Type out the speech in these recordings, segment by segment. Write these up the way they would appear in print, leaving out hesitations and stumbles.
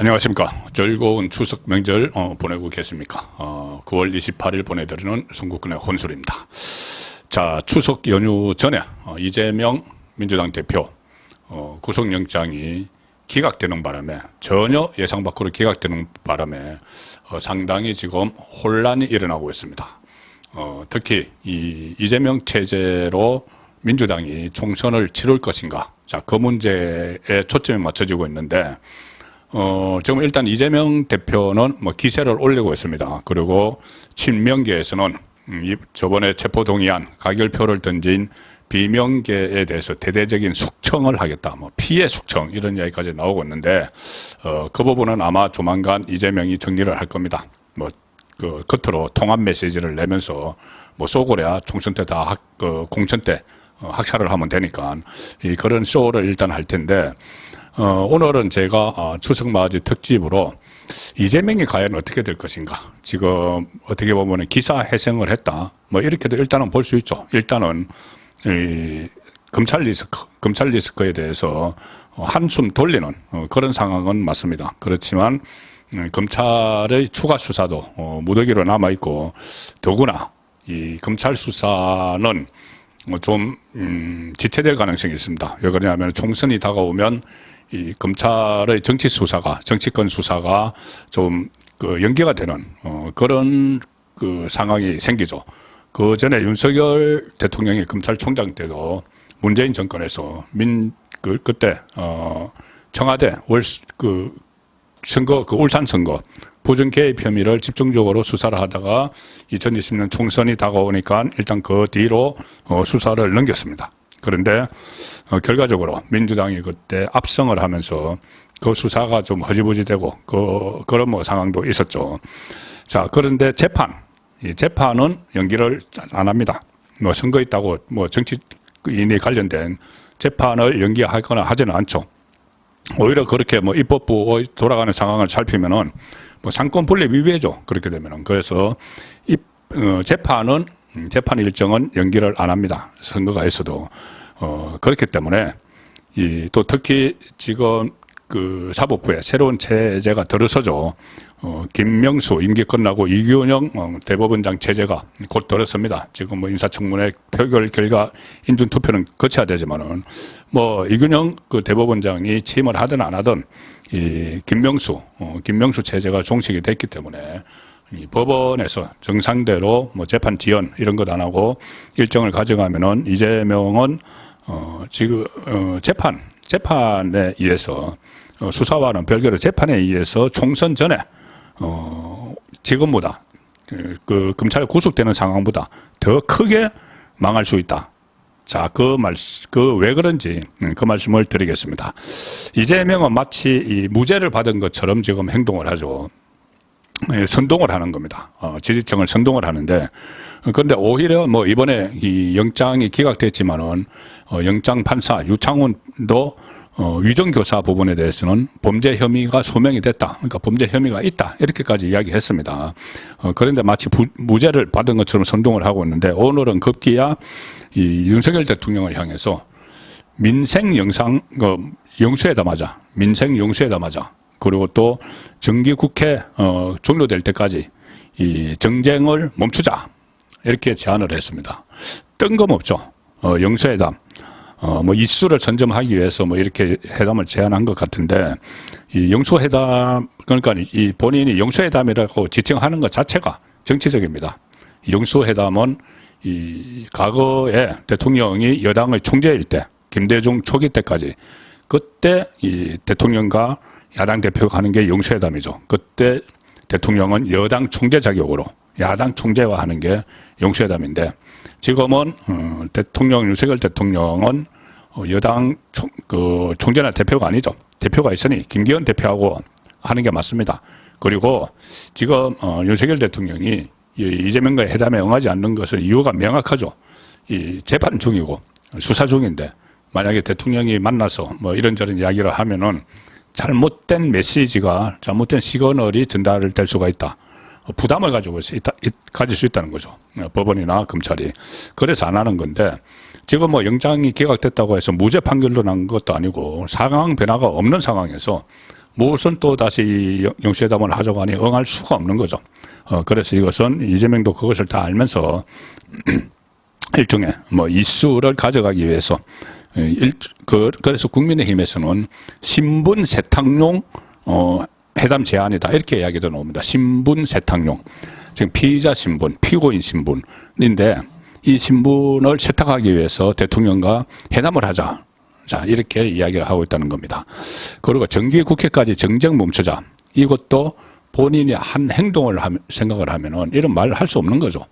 안녕하십니까. 즐거운 추석 명절 보내고 계십니까. 9월 28일 보내드리는 송국근의 혼술입니다. 자, 추석 연휴 전에 이재명 민주당 대표 구속영장이 기각되는 바람에, 전혀 예상 밖으로 기각되는 바람에 상당히 지금 혼란이 일어나고 있습니다. 특히 이 이재명 체제로 민주당이 총선을 치를 것인가, 자, 그 문제에 초점이 맞춰지고 있는데, 지금 일단 이재명 대표는 기세를 올리고 있습니다. 그리고 친명계에서는 저번에 체포동의안 가결표를 던진 비명계에 대해서 대대적인 숙청을 하겠다, 피해 숙청, 이런 이야기까지 나오고 있는데, 그 부분은 아마 조만간 이재명이 정리를 할 겁니다. 겉으로 통합 메시지를 내면서 쏘고랴 총선 때 다 공천 때 학살을 하면 되니까 그런 쇼를 일단 할 텐데, 오늘은 제가 추석맞이 특집으로 이재명이 과연 어떻게 될 것인가, 지금 어떻게 보면 기사회생을 했다, 이렇게도 일단은 볼 수 있죠. 일단은 이 검찰 리스크에 대해서 한숨 돌리는 그런 상황은 맞습니다. 그렇지만 검찰의 추가 수사도 무더기로 남아있고, 더구나 이 검찰 수사는 좀 지체될 가능성이 있습니다. 왜 그러냐면 총선이 다가오면 이 검찰의 정치권 수사가 좀 연기가 되는 그런 상황이 생기죠. 그 전에 윤석열 대통령이 검찰총장 때도 문재인 정권에서 그때 청와대 울산 선거 부정 개입 혐의를 집중적으로 수사를 하다가 2020년 총선이 다가오니까 일단 그 뒤로 수사를 넘겼습니다. 그런데 결과적으로 민주당이 그때 압승을 하면서 그 수사가 좀 허지부지되고 그런 상황도 있었죠. 자, 그런데 재판은 연기를 안 합니다. 선거 있다고 정치인이 관련된 재판을 연기하거나 하지는 않죠. 오히려 그렇게 입법부 돌아가는 상황을 살피면은 상권 분립 위배죠. 그렇게 되면은. 그래서 재판 일정은 연기를 안 합니다. 선거가 있어도. 그렇기 때문에 또 특히 지금 사법부에 새로운 체제가 들어서죠. 김명수 임기 끝나고 이균영 대법원장 체제가 곧 들어섭니다. 지금 인사청문회 표결 결과 인준 투표는 거쳐야 되지만은 이균영 대법원장이 취임을 하든 안 하든 이 김명수 체제가 종식이 됐기 때문에 이 법원에서 정상대로 재판 지연 이런 것 안 하고 일정을 가져가면은 이재명은 지금 재판에 의해서 수사와는 별개로 재판에 의해서 총선 전에 지금보다 검찰 구속되는 상황보다 더 크게 망할 수 있다. 자, 왜 그런지 그 말씀을 드리겠습니다. 이재명은 마치 이 무죄를 받은 것처럼 지금 행동을 하죠. 선동을 하는 겁니다. 지지층을 선동을 하는데, 그런데 오히려 이번에 이 영장이 기각됐지만은 영장 판사 유창훈도 위정교사 부분에 대해서는 범죄 혐의가 소명이 됐다. 그러니까 범죄 혐의가 있다. 이렇게까지 이야기했습니다. 그런데 마치 무죄를 받은 것처럼 선동을 하고 있는데, 오늘은 급기야 이 윤석열 대통령을 향해서 민생 영수회담하자. 그리고 또 정기국회 종료될 때까지 이 정쟁을 멈추자. 이렇게 제안을 했습니다. 뜬금없죠. 영수회담. 이슈를 선점하기 위해서 이렇게 회담을 제안한 것 같은데, 이 영수회담, 그러니까 이 본인이 영수회담이라고 지칭하는 것 자체가 정치적입니다. 영수회담은 이 과거에 대통령이 여당의 총재일 때, 김대중 초기 때까지, 그때 이 대통령과 야당 대표가 하는 게 영수회담이죠. 그때 대통령은 여당 총재 자격으로 야당 총재와 하는 게 영수회담인데, 지금은 윤석열 대통령은 여당 총재나 대표가 아니죠. 대표가 있으니 김기현 대표하고 하는 게 맞습니다. 그리고 지금 윤석열 대통령이 이재명과의 회담에 응하지 않는 것은 이유가 명확하죠. 이 재판 중이고 수사 중인데, 만약에 대통령이 만나서 이런저런 이야기를 하면은 잘못된 메시지가, 잘못된 시그널이 전달될 수가 있다. 부담을 가질 수 있다는 거죠. 법원이나 검찰이. 그래서 안 하는 건데, 지금 영장이 기각됐다고 해서 무죄 판결도 난 것도 아니고 상황 변화가 없는 상황에서 무엇은 또 다시 영수회담을 하자고 하니 응할 수가 없는 거죠. 그래서 이것은 이재명도 그것을 다 알면서 일종의 뭐 이슈를 가져가기 위해서 그래서 국민의힘에서는 신분 세탁용 회담 제안이다 이렇게 이야기도 나옵니다. 신분 세탁용. 지금 피의자 신분, 피고인 신분인데 이 신분을 세탁하기 위해서 대통령과 회담을 하자. 자, 이렇게 이야기를 하고 있다는 겁니다. 그리고 정기국회까지 정쟁 멈추자. 이것도 본인이 한 행동을 생각을 하면은 이런 말을 할 수 없는 거죠.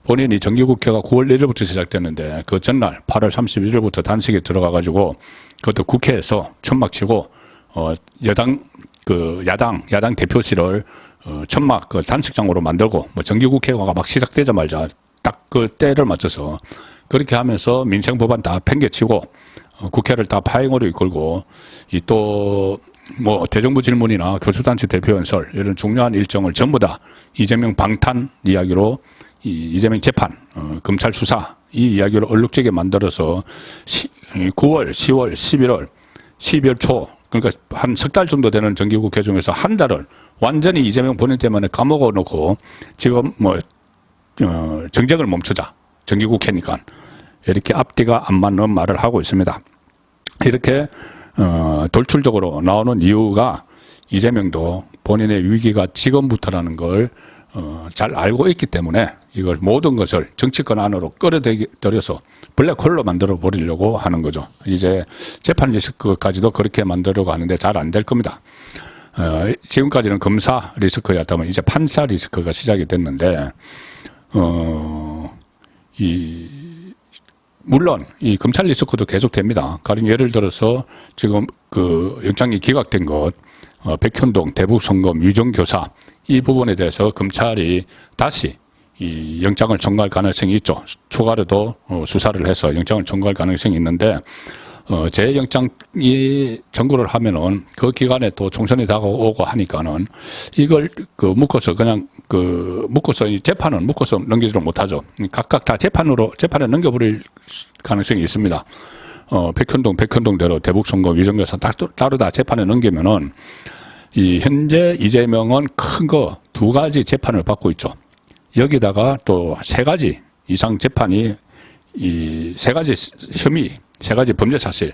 본인이 정기국회가 9월 1일부터 시작됐는데 그 전날 8월 31일부터 단식에 들어가가지고 그것도 국회에서 천막 치고 야당 대표실을 천막 그 단식장으로 만들고 뭐 정기국회가 막 시작되자마자 딱 그 때를 맞춰서 그렇게 하면서 민생법안 다 팽개치고 국회를 다 파행으로 이끌고 이 또 뭐 대정부 질문이나 교수단체 대표 연설 이런 중요한 일정을 전부 다 이재명 방탄 이야기로 이재명 재판, 검찰 수사 이 이야기를 얼룩지게 만들어서 9월, 10월, 11월, 12월 초 그러니까 한 석 달 정도 되는 정기국회 중에서 한 달을 완전히 이재명 본인 때문에 까먹어 놓고 지금 뭐 정쟁을 멈추자. 정기국회니까 이렇게 앞뒤가 안 맞는 말을 하고 있습니다. 이렇게 돌출적으로 나오는 이유가 이재명도 본인의 위기가 지금부터라는 걸 잘 알고 있기 때문에 이걸 모든 것을 정치권 안으로 끌어들여서 블랙홀로 만들어 버리려고 하는 거죠. 이제 재판 리스크까지도 그렇게 만들려고 하는데 잘 안 될 겁니다. 지금까지는 검사 리스크였다면 이제 판사 리스크가 시작이 됐는데 물론 이 검찰 리스크도 계속 됩니다. 가령 예를 들어서 지금 그 영장이 기각된 것, 백현동, 대북송금, 위정교사 이 부분에 대해서 검찰이 다시 이 영장을 청구할 가능성이 있죠. 추가로도 수사를 해서 영장을 청구할 가능성이 있는데 재영장이 청구를 하면은 그 기간에 또 총선이 다가오고 하니까는 이걸 묶어서 그냥 묶어서 이 재판은 묶어서 넘기지를 못하죠. 각각 다 재판에 넘겨버릴 가능성이 있습니다. 백현동대로 대북선거 위정교사 따로 다 재판에 넘기면은 이 현재 이재명은 큰 거 2가지 재판을 받고 있죠. 여기다가 또 3가지 이상 재판이 이 3가지 혐의, 3가지 범죄 사실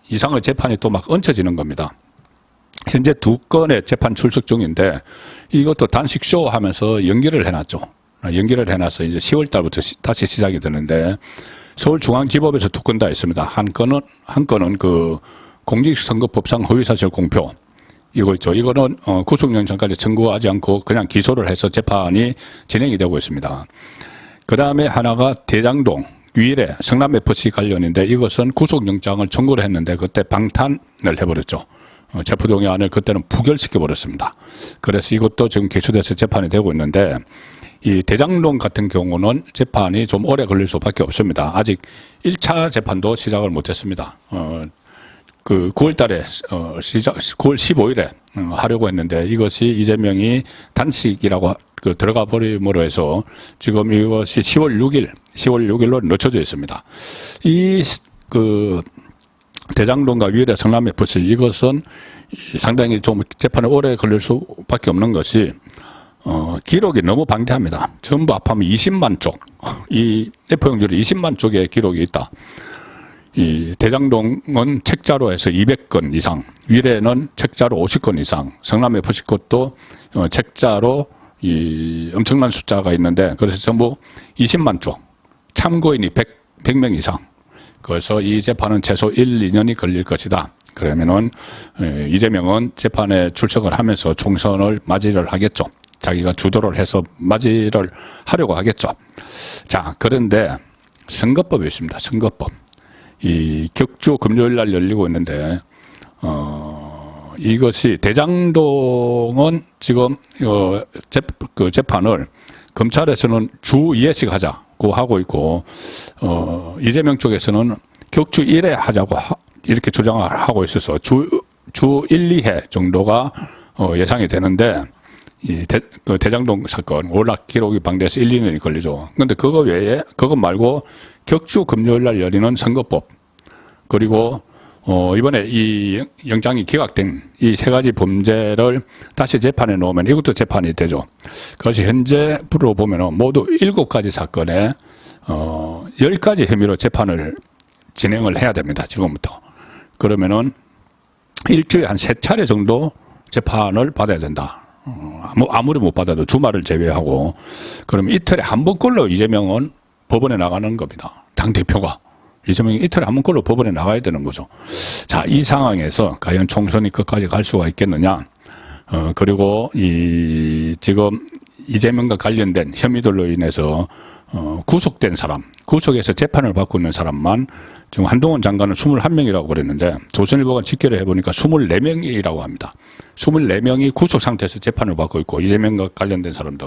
이상의 재판이 또 막 얹혀지는 겁니다. 현재 2건의 재판 출석 중인데 이것도 단식 쇼 하면서 연기를 해놨죠. 연기를 해놔서 이제 10월 달부터 다시 시작이 되는데 서울중앙지법에서 2건 다 있습니다. 한 건은 그 공직선거법상 허위사실 공표. 이거 있죠. 이거는 구속영장까지 청구하지 않고 그냥 기소를 해서 재판이 진행이 되고 있습니다. 그 다음에 하나가 대장동 위례 성남FC 관련인데 이것은 구속영장을 청구를 했는데 그때 방탄을 해버렸죠. 체포동의안을 그때는 부결시켜 버렸습니다. 그래서 이것도 지금 기소돼서 재판이 되고 있는데 이 대장동 같은 경우는 재판이 좀 오래 걸릴 수밖에 없습니다. 아직 1차 재판도 시작을 못했습니다. 9월 달에 9월 15일에 하려고 했는데 이것이 이재명이 단식이라고 들어가 버림으로 해서 지금 이것이 10월 6일로 늦춰져 있습니다. 대장동과 위례 성남FC 이것은 상당히 좀 재판에 오래 걸릴 수밖에 없는 것이 기록이 너무 방대합니다. 전부 합하면 20만 쪽, 이 F형줄이 20만 쪽의 기록이 있다. 이 대장동은 책자로 해서 200건 이상, 위례는 책자로 50건 이상, 성남FC 것도 책자로 이 엄청난 숫자가 있는데 그래서 전부 20만 쪽, 참고인이 100명 이상. 그래서 이 재판은 최소 1, 2년이 걸릴 것이다. 그러면은 이재명은 재판에 출석을 하면서 총선을 맞이를 하겠죠. 자기가 주도를 해서 맞이를 하려고 하겠죠. 자, 그런데 선거법이 있습니다. 선거법. 이 격주 금요일 날 열리고 있는데 이것이 대장동은 지금 재판을 검찰에서는 주 2회씩 하자고 하고 있고 이재명 쪽에서는 격주 1회 하자고 이렇게 주장을 하고 있어서 주 1, 2회 정도가 예상이 되는데 대장동 사건 워낙 기록이 방대해서 1, 2년이 걸리죠. 그런데 그거 말고 격주 금요일 날 열리는 선거법 그리고 이번에 이 영장이 기각된 이 세 가지 범죄를 다시 재판에 놓으면 이것도 재판이 되죠. 그것이 현재로 보면은 모두 7가지 사건에 10가지 혐의로 재판을 진행을 해야 됩니다. 지금부터. 그러면은 일주일에 한 3차례 정도 재판을 받아야 된다. 아무리 못 받아도 주말을 제외하고 그러면 이틀에 한 번꼴로 이재명은 법원에 나가는 겁니다. 당대표가. 이재명이 이틀에 한 번꼴로 법원에 나가야 되는 거죠. 자, 이 상황에서 과연 총선이 끝까지 갈 수가 있겠느냐. 그리고 지금 이재명과 관련된 혐의들로 인해서 구속된 사람, 구속에서 재판을 받고 있는 사람만 지금 한동훈 장관은 21명이라고 그랬는데 조선일보가 집계를 해보니까 24명이라고 합니다. 24명이 구속 상태에서 재판을 받고 있고 이재명과 관련된 사람들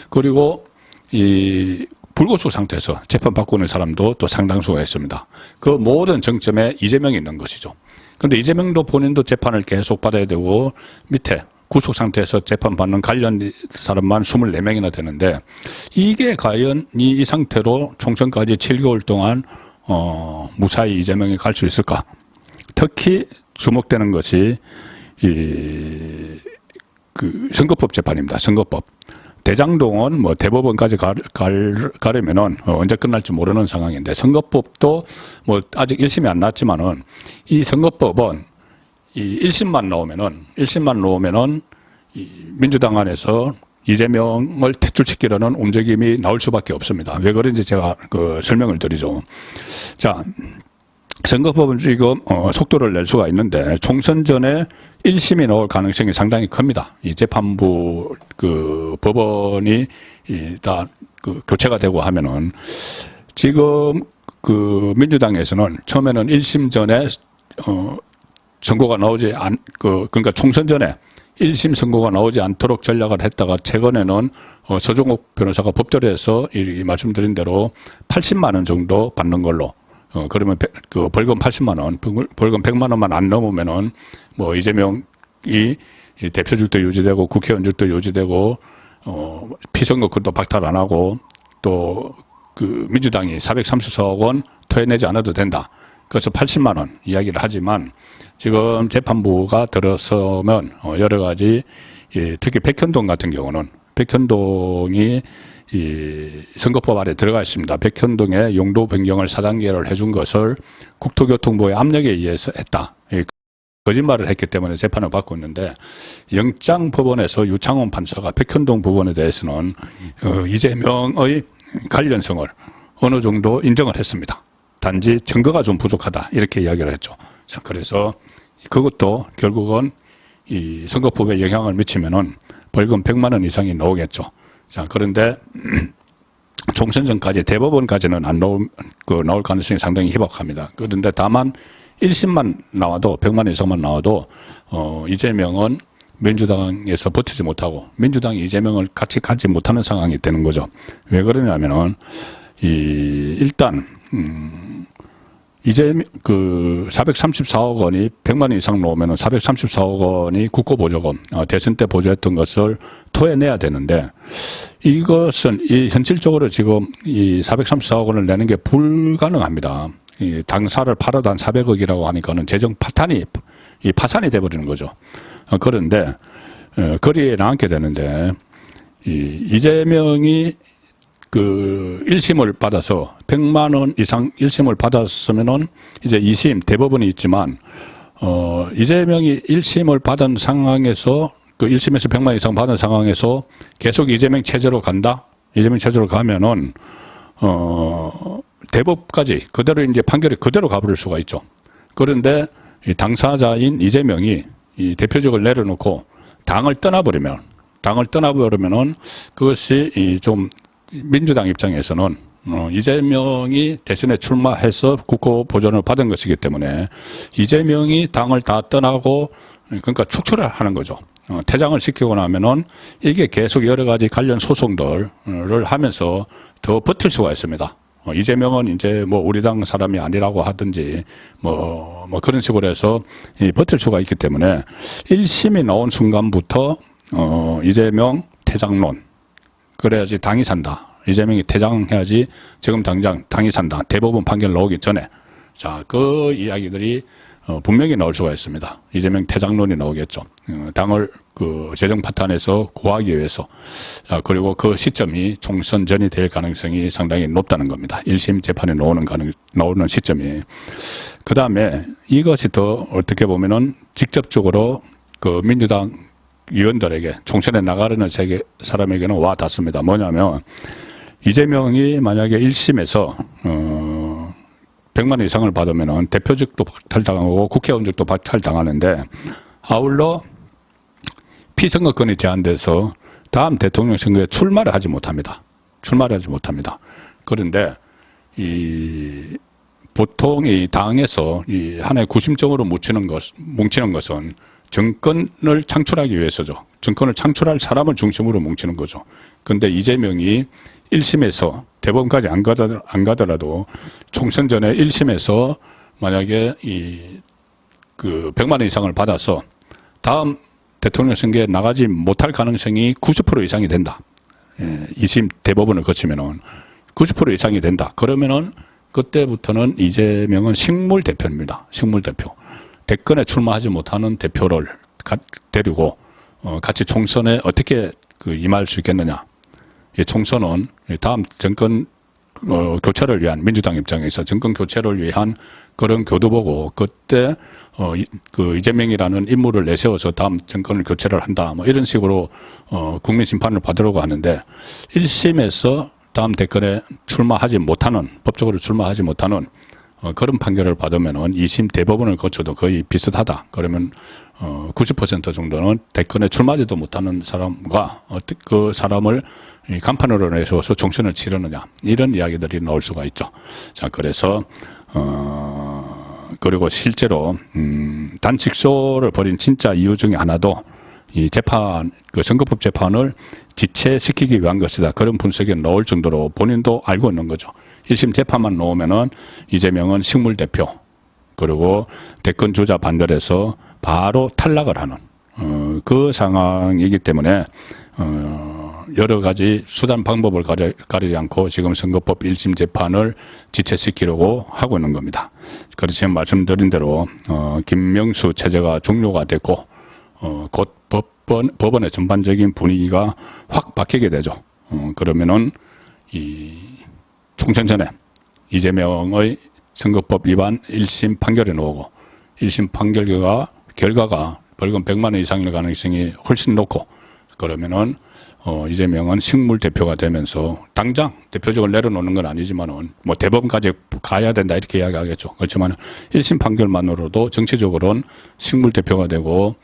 그리고 이 불구속 상태에서 재판받고 있는 사람도 또 상당수가 있습니다. 그 모든 정점에 이재명이 있는 것이죠. 그런데 이재명도 본인도 재판을 계속 받아야 되고 밑에 구속 상태에서 재판받는 관련 사람만 24명이나 되는데 이게 과연 이 상태로 총선까지 7개월 동안 무사히 이재명이 갈 수 있을까? 특히 주목되는 것이 그 선거법 재판입니다. 선거법. 대장동은 뭐 대법원까지 가려면은 언제 끝날지 모르는 상황인데 선거법도 뭐 아직 1심이 안 났지만은 이 선거법은 이 1심만 나오면은 이 민주당 안에서 이재명을 퇴출시키려는 움직임이 나올 수밖에 없습니다. 왜 그런지 제가 설명을 드리죠. 자, 선거법은 지금 속도를 낼 수가 있는데 총선 전에 1심이 나올 가능성이 상당히 큽니다. 이 재판부 법원이 다 교체가 되고 하면은 지금 민주당에서는 처음에는 1심 전에 선고가 나오지 그러니까 총선 전에 1심 선고가 나오지 않도록 전략을 했다가 최근에는 서종옥 변호사가 법조에서 말씀드린 대로 80만 원 정도 받는 걸로 그러면 벌금 80만 원, 벌금 100만 원만 안 넘으면은 뭐 이재명이 대표직도 유지되고 국회의원직도 유지되고 피선거권도 박탈 안 하고 또 민주당이 434억 원 토해내지 않아도 된다. 그래서 80만 원 이야기를 하지만 지금 재판부가 들어서면 여러 가지 특히 백현동 같은 경우는 백현동이 이 선거법 아래 들어가 있습니다. 백현동의 용도 변경을 4단계를 해준 것을 국토교통부의 압력에 의해서 했다. 거짓말을 했기 때문에 재판을 받고 있는데 영장법원에서 유창훈 판사가 백현동 부분에 대해서는 이재명의 관련성을 어느 정도 인정을 했습니다. 단지 증거가 좀 부족하다 이렇게 이야기를 했죠. 자, 그래서 그것도 결국은 이 선거법에 영향을 미치면은 벌금 100만 원 이상이 나오겠죠. 자, 그런데 총선 전까지 대법원까지는 안 나올 가능성이 상당히 희박합니다. 그런데 다만 1심만 나와도 100만 원 이상만 나와도 이재명은 민주당에서 버티지 못하고 민주당이 이재명을 같이 가지 못하는 상황이 되는 거죠. 왜 그러냐면은 일단 434억 원이 100만 원 이상 나오면은 434억 원이 국고보조금, 대선 때 보조했던 것을 토해내야 되는데 이것은 현실적으로 지금 이 434억 원을 내는 게 불가능합니다. 이 당사를 팔아도 한 400억이라고 하니까는 재정 파산이 돼버리는 거죠. 그런데, 거리에 나앉게 되는데, 이재명이 1심을 받아서 100만 원 이상 1심을 받았으면은 이제 2심 대법원이 있지만 이재명이 1심을 받은 상황에서 1심에서 100만 원 이상 받은 상황에서 계속 이재명 체제로 간다. 이재명 체제로 가면은 대법까지 그대로 이제 판결이 그대로 가버릴 수가 있죠. 그런데 이 당사자인 이재명이 이 대표직을 내려놓고 당을 떠나버리면은 그것이 좀 민주당 입장에서는 이재명이 대선에 출마해서 국고 보존을 받은 것이기 때문에 이재명이 당을 다 떠나고 그러니까 축출을 하는 거죠. 퇴장을 시키고 나면은 이게 계속 여러 가지 관련 소송들을 하면서 더 버틸 수가 있습니다. 이재명은 이제 뭐 우리 당 사람이 아니라고 하든지 뭐 그런 식으로 해서 버틸 수가 있기 때문에 1심이 나온 순간부터 이재명 퇴장론 그래야지 당이 산다. 이재명이 퇴장해야지 지금 당장 당이 산다. 대법원 판결 나오기 전에. 자, 그 이야기들이 분명히 나올 수가 있습니다. 이재명 퇴장론이 나오겠죠. 당을 그 재정 파탄에서 구하기 위해서. 그리고 그 시점이 총선 전이 될 가능성이 상당히 높다는 겁니다. 1심 재판에 나오는 시점이. 그 다음에 이것이 더 어떻게 보면은 직접적으로 그 민주당 의원들에게 총선에 나가려는 사람에게는 와 닿습니다. 뭐냐면 이재명이 만약에 1심에서 100만 원 이상을 받으면은 대표직도 박탈당하고 국회의원직도 박탈당하는데 아울러 피선거권이 제한돼서 다음 대통령 선거에 출마를 하지 못합니다. 그런데 보통 이 당에서 이 하나의 구심점으로 뭉치는 것은 정권을 창출하기 위해서죠. 정권을 창출할 사람을 중심으로 뭉치는 거죠. 그런데 이재명이 1심에서 대법원까지 안 가더라도 총선 전에 1심에서 만약에 그 100만 원 이상을 받아서 다음 대통령 선거에 나가지 못할 가능성이 90% 이상이 된다. 2심 대법원을 거치면은 90% 이상이 된다. 그러면은 그때부터는 이재명은 식물 대표입니다. 식물 대표. 대권에 출마하지 못하는 대표를 데리고 같이 총선에 어떻게 임할 수 있겠느냐. 이 총선은 다음 정권 교체를 위한 민주당 입장에서 정권 교체를 위한 그런 교두보고 그때 그 이재명이라는 인물을 내세워서 다음 정권을 교체를 한다. 뭐 이런 식으로 국민 심판을 받으려고 하는데 1심에서 다음 대권에 법적으로 출마하지 못하는 그런 판결을 받으면은 2심 대법원을 거쳐도 거의 비슷하다. 그러면 90% 정도는 대권에 출마하지도 못하는 사람과 그 사람을 간판으로 내세워서 총선을 치르느냐 이런 이야기들이 나올 수가 있죠. 자, 그래서 그리고 실제로 단식소를 벌인 진짜 이유 중에 하나도 이 재판, 그 선거법 재판을 지체시키기 위한 것이다. 그런 분석이 나올 정도로 본인도 알고 있는 거죠. 1심 재판만 나오면은 이재명은 식물 대표, 그리고 대권 주자 반열에서 바로 탈락을 하는 그 상황이기 때문에 여러 가지 수단 방법을 가리지 않고 지금 선거법 1심 재판을 지체시키려고 하고 있는 겁니다. 그래서 지금 말씀드린 대로 김명수 체제가 종료가 됐고 곧 법원의 전반적인 분위기가 확 바뀌게 되죠. 그러면은 이 총선 전에 이재명의 선거법 위반 1심 판결이 나오고 1심 판결 결과가 벌금 100만 원 이상일 가능성이 훨씬 높고 그러면은 이재명은 식물 대표가 되면서 당장 대표직을 내려놓는 건 아니지만은 뭐 대법원까지 가야 된다 이렇게 이야기하겠죠. 그렇지만 1심 판결만으로도 정치적으로는 식물 대표가 되고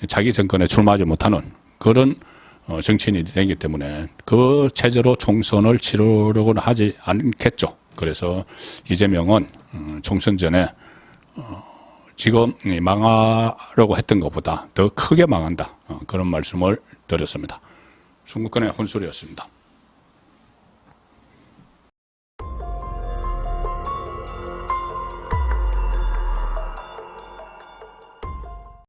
자기 정권에 출마하지 못하는 그런 정치인이 되기 때문에 그 체제로 총선을 치르려고는 하지 않겠죠. 그래서 이재명은 총선 전에 지금 망하려고 했던 것보다 더 크게 망한다. 그런 말씀을 드렸습니다. 순국권의 혼술이었습니다.